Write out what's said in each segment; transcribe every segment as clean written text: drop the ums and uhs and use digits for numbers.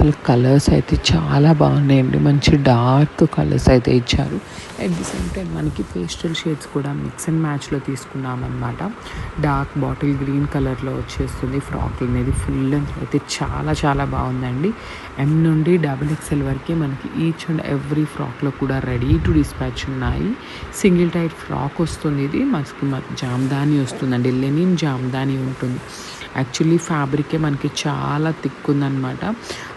అసలు కలర్స్ అయితే చాలా బాగున్నాయండి. మంచి డార్క్ కలర్స్ అయితే ఇచ్చారు. అట్ ది సేమ్ టైం మనకి పేస్టల్ షేడ్స్ కూడా మిక్స్ అండ్ మ్యాచ్లో తీసుకున్నామన్నమాట. డార్క్ బాటిల్ గ్రీన్ కలర్లో వచ్చేస్తుంది ఫ్రాక్ అనేది. ఫుల్ లెంత్ అయితే చాలా చాలా బాగుందండి. ఎం నుండి XXL వరకు మనకి ఈచ్ అండ్ ఎవ్రీ ఫ్రాక్లో కూడా రెడీ టు డిస్పాచ్ ఉన్నాయి. సింగిల్ టైట్ ఫ్రాక్ వస్తుంది. ఇది మనకి జామ్దాని వస్తుందండి. లెనిన్ జామ్దాని ఉంటుంది. యాక్చువల్లీ ఫ్యాబ్రికే మనకి చాలా థిక్ ఉందన్నమాట.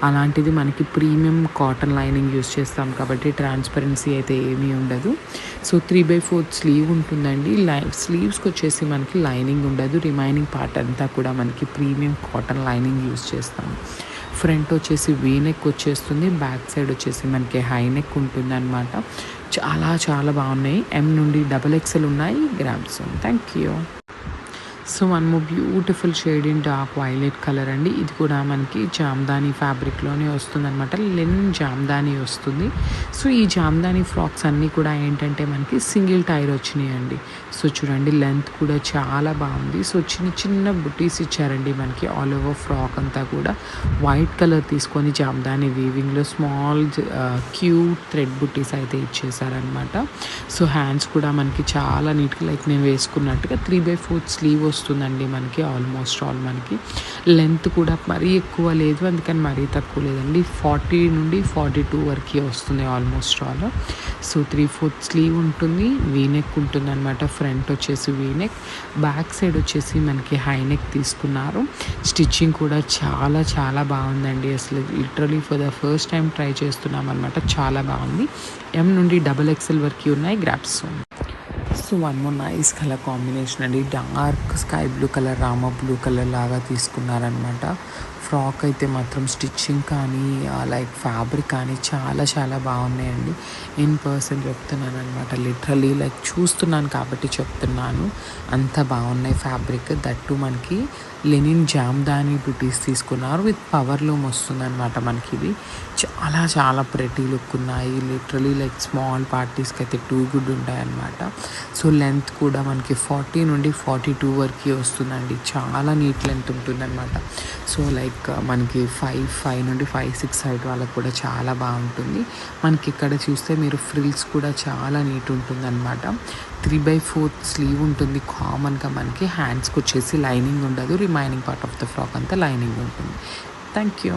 అలాంటిది మనకి ప్రీమియం కాటన్ లైనింగ్ యూస్ చేస్తాం కాబట్టి ట్రాన్స్పరెన్సీ అయితే ఏమీ ఉండదు. సో 3/4 స్లీవ్ ఉంటుందండి. స్లీవ్స్కి వచ్చేసి మనకి లైనింగ్ ఉండదు. రిమైనింగ్ పార్ట్ అంతా కూడా మనకి ప్రీమియం కాటన్ లైనింగ్ యూస్ చేస్తాము. ఫ్రంట్ వచ్చేసి వీ నెక్ వచ్చేస్తుంది. బ్యాక్ సైడ్ వచ్చేసి మనకి హై నెక్ ఉంటుంది అనమాట. చాలా చాలా బాగున్నాయి. ఎం నుండి XXL ఉన్నాయి. Grams. Thank you. So one more beautiful shade in dark violet colour అండి. ఇది కూడా మనకి జామ్దాని ఫ్యాబ్రిక్లోనే వస్తుంది అనమాట. లెనిన్ జామ్దాని వస్తుంది. సో ఈ జామ్దాని ఫ్రాక్స్ అన్నీ కూడా ఏంటంటే మనకి సింగిల్ టైర్ వచ్చినాయండి. సో చూడండి లెంత్ కూడా చాలా బాగుంది. సో చిన్న చిన్న బుటీస్ ఇచ్చారండి మనకి ఆల్ ఓవర్ ఫ్రాక్ అంతా కూడా. వైట్ కలర్ తీసుకొని జామ్దాని వీవింగ్లో స్మాల్ క్యూట్ థ్రెడ్ బుటీస్ అయితే ఇచ్చేసారనమాట. సో హ్యాండ్స్ కూడా మనకి చాలా నీట్గా లైక్ నేను వేసుకున్నట్టుగా 3/4 స్లీవ్ వస్తుందండి మనకి. ఆల్మోస్ట్ ఆల్ మనకి లెంత్ కూడా మరీ ఎక్కువ లేదు, అందుకని మరీ తక్కువ లేదండి. 40 నుండి 42 వరకు వస్తుంది ఆల్మోస్ట్ ఆల్. సో 3/4 స్లీవ్ ఉంటుంది. వీనెక్ ఉంటుంది అనమాట. ఫ్రంట్ వచ్చేసి వీనెక్, బ్యాక్ సైడ్ వచ్చేసి మనకి హై నెక్ తీసుకున్నారు. స్టిచ్చింగ్ కూడా చాలా చాలా బాగుందండి. అసలు literally for the first time try చేస్తున్నాం అనమాట. చాలా బాగుంది. ఎం నుండి XXL వరకు ఉన్నాయి. గ్రాప్స్. So one more nice colour combination అండి. Dark sky blue colour, Rama blue colour లాగా తీసుకున్నారనమాట. ఫ్రాక్ అయితే మాత్రం స్టిచ్చింగ్ కానీ లైక్ ఫ్యాబ్రిక్ కానీ చాలా చాలా బాగున్నాయండి. ఇన్ పర్సన్ చెప్తున్నాను అనమాట. లిటరలీ లైక్ చూస్తున్నాను కాబట్టి చెప్తున్నాను. అంత బాగున్నాయి ఫ్యాబ్రిక్. దట్టు మనకి లెనిన్ జామ్దాని బుటీస్ తీసుకున్నారు. విత్ పవర్ లూమ్ వస్తుంది అనమాట మనకి. ఇది చాలా చాలా ప్రెటీ లుక్ ఉన్నాయి. లిటరలీ లైక్ స్మాల్ పార్టీస్కి అయితే టూ గుడ్ ఉంటాయి అనమాట. సో లెంత్ కూడా మనకి 40 నుండి 42 వరకు వస్తుందండి. చాలా నీట్ లెంత్ ఉంటుందన్నమాట. సో లైక్ మనకి 5 నుండి 5-6 హైట్ వాళ్ళకి కూడా చాలా బాగుంటుంది. మనకి ఇక్కడ చూస్తే మీరు ఫ్రిల్స్ కూడా చాలా నీట్ ఉంటుందన్నమాట. 3/4 స్లీవ్ ఉంటుంది కామన్గా మనకి. హ్యాండ్స్కి వచ్చేసి లైనింగ్ ఉండదు. Remaining part of the frock అంతా లైనింగ్ ఉంటుంది. Thank you.